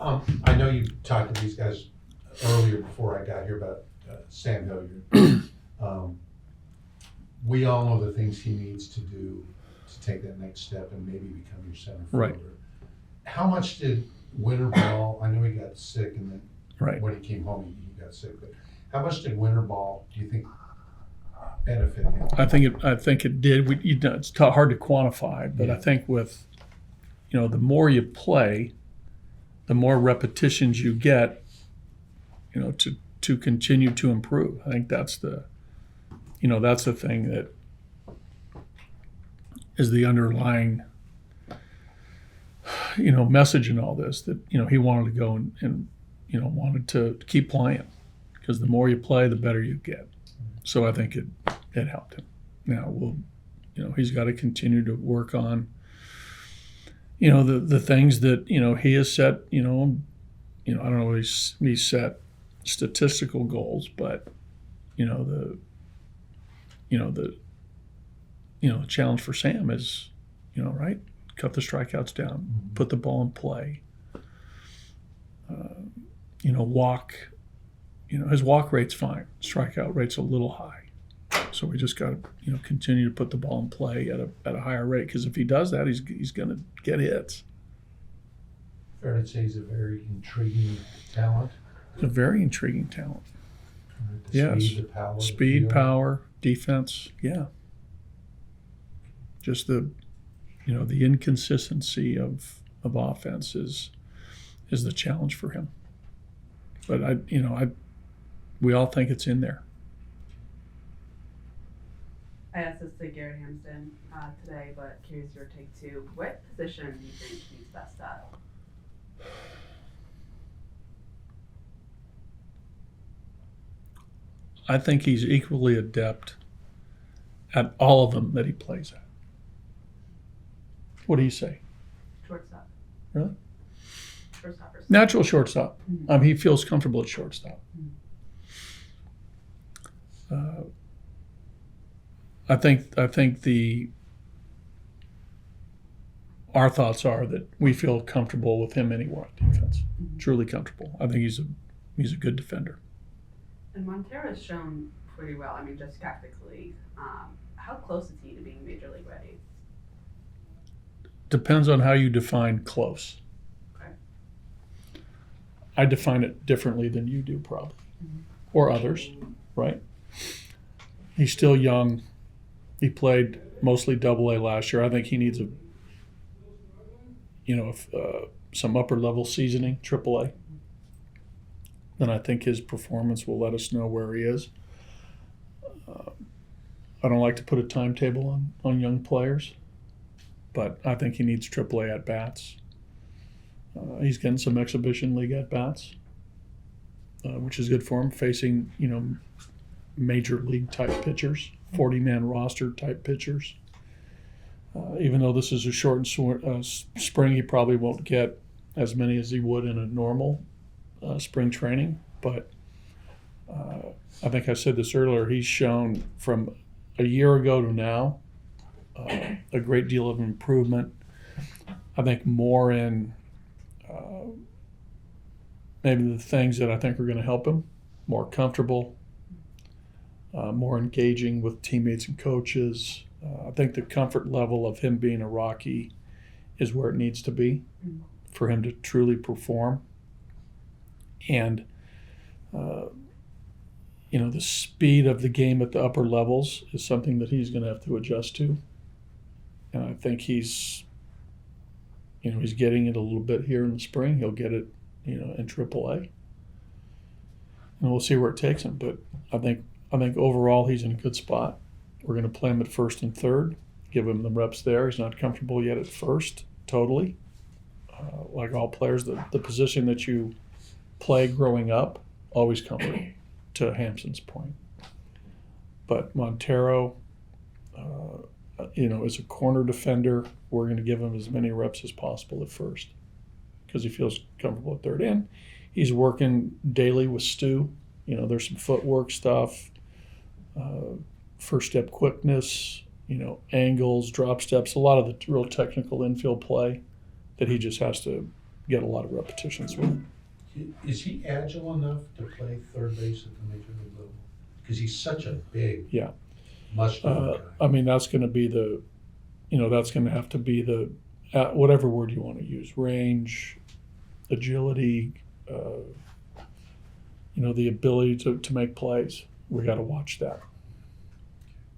I know you talked to these guys earlier before I got here about Sam Hilliard. We all know the things he needs to do to take that next step and maybe become your center fielder. Right. How much did winter ball, I know he got sick and then Right. when he came home he got sick, but how much did winter ball, do you think, benefit him? I think it did. It's hard to quantify, but I think with, the more you play, the more repetitions you get, to continue to improve. I think that's the thing that is the underlying, message in all this, that, he wanted to go and wanted to keep playing, because the more you play, the better you get. So I think it helped him. Now he's got to continue to work on, the things that, he has set, I don't know if he's set statistical goals, but, the challenge for Sam is, right, cut the strikeouts down, put the ball in play, walk, his walk rate's fine, strikeout rate's a little high. So we just got to, continue to put the ball in play at a higher rate, because if he does that, he's going to get hits. Fair to say he's a very intriguing talent. He's a very intriguing talent. The Yes. Speed, Power, defense, yeah. Just the inconsistency of offense is the challenge for him. But we all think it's in there. I asked this to Garrett Hampson today, but curious your take too. What position do you think he's best at? I think he's equally adept at all of them that he plays at. What do you say? Shortstop. Really? Shortstop or Natural shortstop. Mm-hmm. He feels comfortable at shortstop. I think our thoughts are that we feel comfortable with him anywhere on defense. Mm-hmm. Truly comfortable. I think he's a good defender. And Montero's shown pretty well. I mean, just tactically. How close is he to being major league ready? Depends on how you define close. Okay. I define it differently than you do, probably, or others, right? He's still young. He played mostly Double-A last year. I think he needs some upper level seasoning, Triple-A. Then I think his performance will let us know where he is. I don't like to put a timetable on young players, but I think he needs Triple-A at bats. He's getting some exhibition league at bats, which is good for him, facing major league type pitchers, 40-man roster type pitchers. Even though this is a short spring, he probably won't get as many as he would in a normal spring training. But I think I said this earlier, he's shown from a year ago to now a great deal of improvement. I think more in maybe the things that I think are going to help him, more comfortable, more engaging with teammates and coaches. I think the comfort level of him being a Rocky is where it needs to be for him to truly perform. And, the speed of the game at the upper levels is something that he's going to have to adjust to. And I think he's getting it a little bit here in the spring. He'll get it, in Triple-A. And we'll see where it takes him. But I think overall he's in a good spot. We're going to play him at first and third, give him the reps there. He's not comfortable yet at first, totally. Like all players, the position that you play growing up, always comfort, to Hampson's point. But Montero, as a corner defender, we're going to give him as many reps as possible at first because he feels comfortable at third. And he's working daily with Stu. There's some footwork stuff, first step quickness, angles, drop steps, a lot of the real technical infield play that he just has to, get a lot of repetitions with it. Is he agile enough to play third base at the major league level? Because he's such a big, Yeah. muscular guy. I mean, that's going to be that's going to have to be the, whatever word you want to use, range, agility, the ability to make plays. We got to watch that.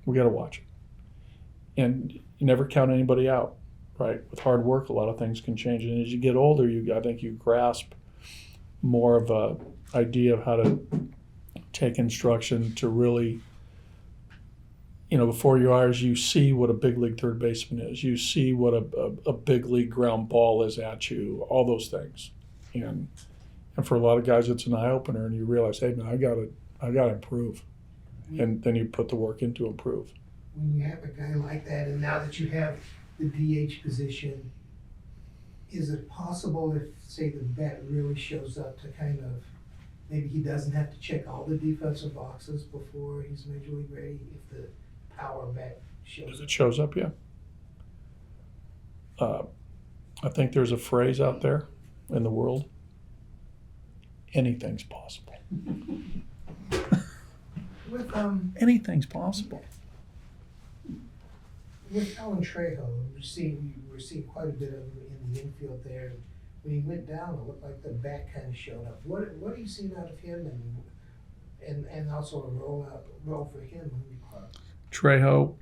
We got to watch it. And you never count anybody out, right? With hard work, a lot of things can change. And as you get older, I think you grasp more of a idea of how to take instruction to really, before your eyes, you see what a big league third baseman is. You see what a big league ground ball is at you, all those things. And for a lot of guys, it's an eye opener, and you realize, hey, man, I gotta improve. And then you put the work in to improve. When you have a guy like that, and now that you have the DH position, is it possible if, say, the bat really shows up to kind of, maybe he doesn't have to check all the defensive boxes before he's major league ready, if the power bat shows As up? it shows up, yeah. I think there's a phrase out there in the world, anything's possible. With Anything's possible. with Alan Trejo, we're seeing quite a bit of him in the infield there. When he went down, it looked like the bat kind of showed up. What are you seeing out of him, and also a role for him in the club? Trejo,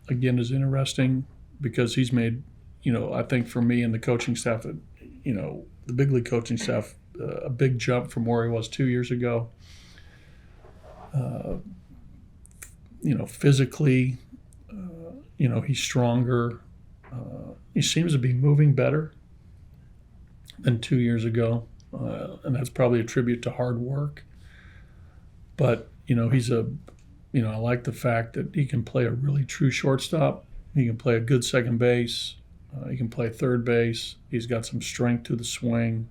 again, is interesting because he's made, I think for me and the coaching staff, the big league coaching staff, a big jump from where he was 2 years ago. Physically, he's stronger. He seems to be moving better than 2 years ago, and that's probably a tribute to hard work. But he's I like the fact that he can play a really true shortstop. He can play a good second base. He can play third base. He's got some strength to the swing.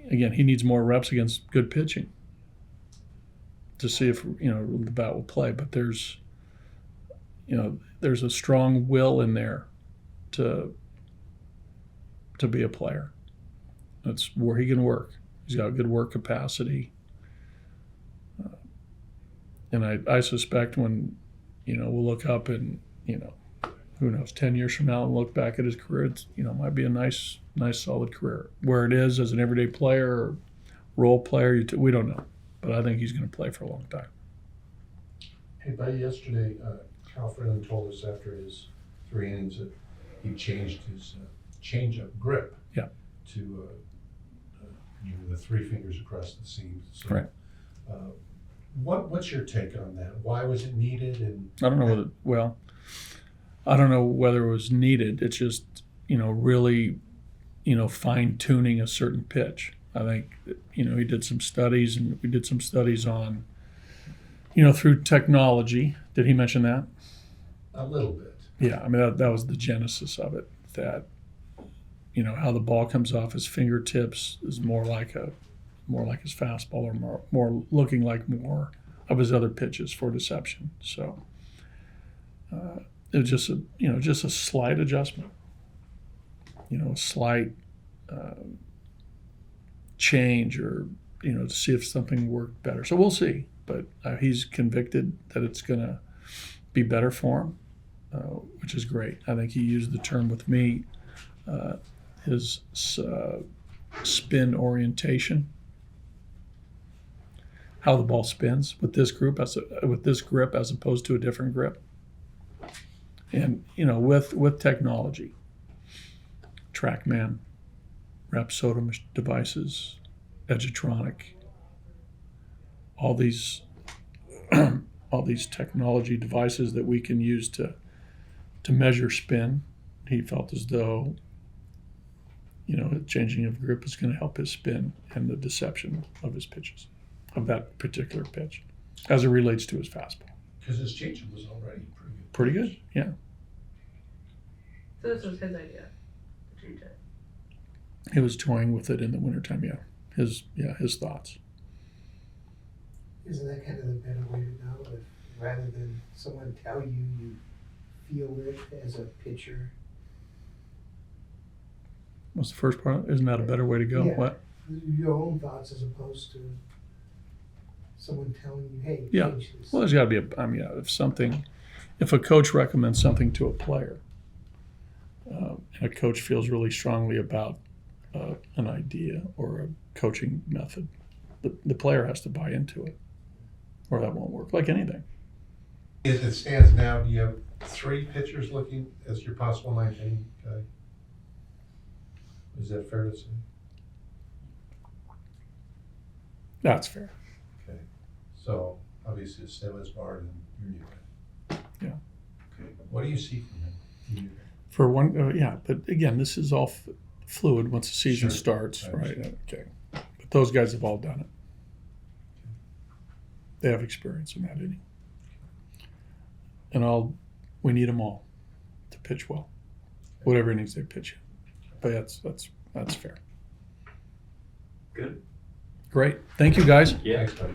Again, he needs more reps against good pitching to see if the bat will play. But there's a strong will in there to be a player. That's where he can work. He's got good work capacity. And I suspect when, we'll look up and, who knows, 10 years from now and look back at his career, it's, might be a nice solid career. Where it is as an everyday player or role player, we don't know. But I think he's going to play for a long time. Hey, buddy, yesterday, Cal Freeland told us after his 3 innings that he changed his change-up grip. Yeah. To the 3 fingers across the seams. So, Right. What's your take on that? Why was it needed? And I don't know whether it was needed. It's just, really, fine tuning a certain pitch. I think, he did some studies, and we did some studies on, through technology. Did he mention that? a little bit. Yeah, I mean, that was the genesis of it, that, how the ball comes off his fingertips is more like his fastball, or more looking like more of his other pitches for deception. So it was just a slight adjustment, a slight change, or to see if something worked better. So we'll see. But he's convicted that it's going to be better for him, which is great. I think he used the term with me, his spin orientation, how the ball spins with this grip as opposed to a different grip. And with technology, TrackMan, Rapsodo devices, Edgertronic, all these technology devices that we can use to measure spin. He felt as though changing of grip is going to help his spin and the deception of his pitches, of that particular pitch, as it relates to his fastball. Because his changeup was already pretty good. Pretty good, yeah. So this was his idea to change it. He was toying with it in the wintertime, yeah. His thoughts. Isn't that kind of the better way to go? If rather than someone tell you, you feel it as a pitcher? What's the first part? Isn't that a better way to go? Yeah. What? Your own thoughts as opposed to someone telling you, hey, Yeah. change this. Well, there's got to be if a coach recommends something to a player, and a coach feels really strongly about an idea or a coaching method, the player has to buy into it, or that won't work. Like anything. As it stands now, do you have 3 pitchers looking as your possible 9th inning guy? Is that fair to say? That's fair. Okay. So obviously it's Stella's Bard and your new guy. Yeah. Okay. What do you see from him? Your new guy? For one, yeah, but again, this is all fluid once the season Sure. starts, I right? understand. Okay. But those guys have all done it. They have experience in that inning. And we need them all to pitch well, whatever innings they pitch in. But that's fair. Good. Great. Thank you, guys. Yeah. Thanks, buddy.